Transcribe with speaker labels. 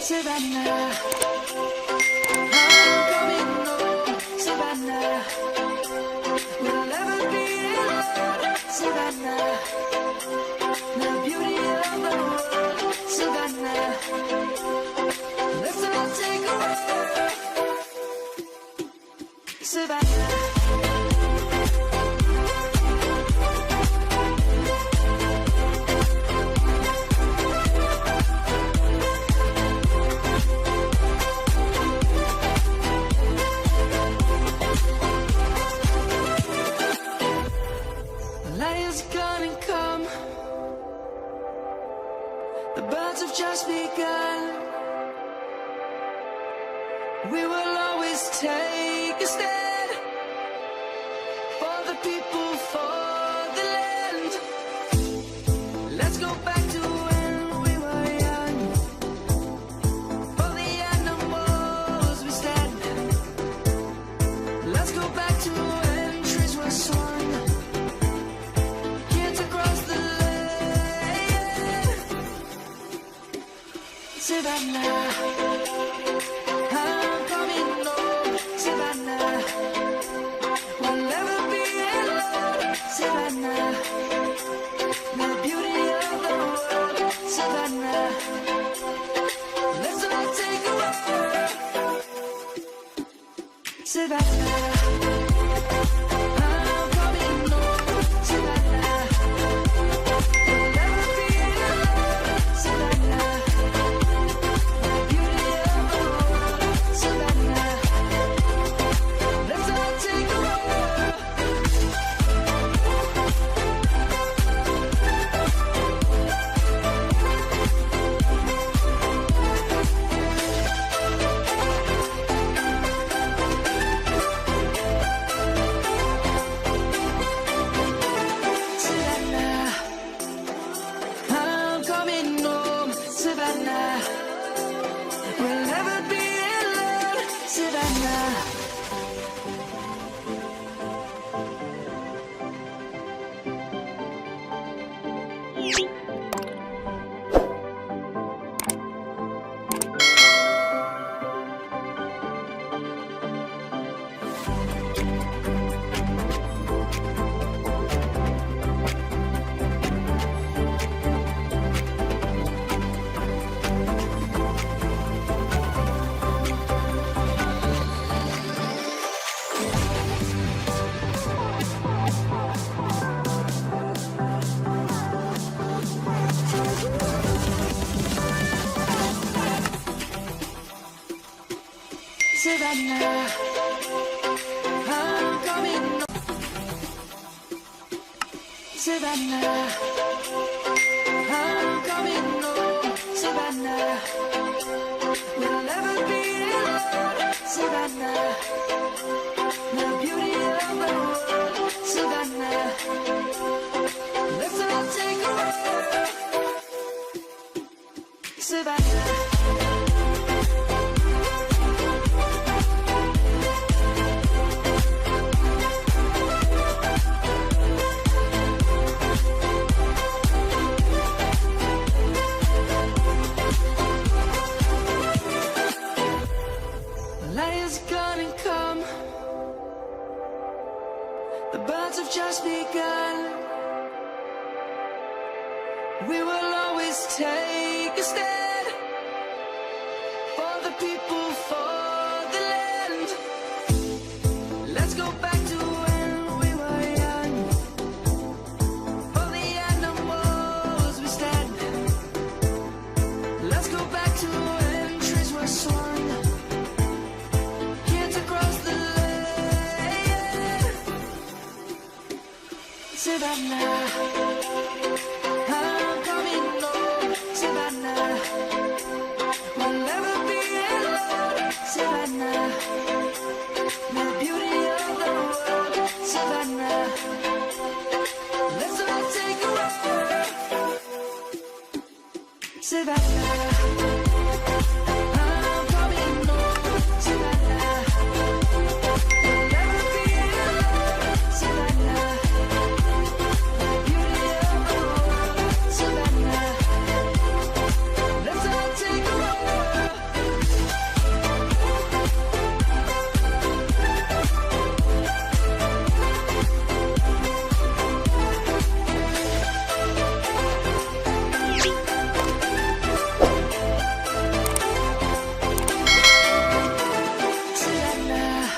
Speaker 1: Savannah, I'm coming home, Savannah, we'll never be alone, Savannah, the beauty of the world, Savannah, let's all take a walk, Savannah. The birds have just begun. We will always take a stand for the people, for the land. Let's go back to when we were young. For the animals we stand. Let's go back to when trees were swung. Kids across the Savannah, I'm coming home, Savannah, we'll never be alone, Savannah, the beauty of the world, Savannah, let's all take a walk, Savannah. We'll never be alone, Savannah. Savannah, I'm coming home. Savannah, I'm coming home. Savannah, we'll never be alone. Savannah, the beauty of the world. Savannah, let's all take a walk, Savannah. The birds have just begun. We will always take a stand for the people, for the land. Let's go back to when we were young. For the animals we stand. Let's go back to when trees were swung. Kids across the Savannah, I'm coming home, Savannah, we'll never be alone, Savannah, the beauty of the world, Savannah, let's all take a walk, Savannah.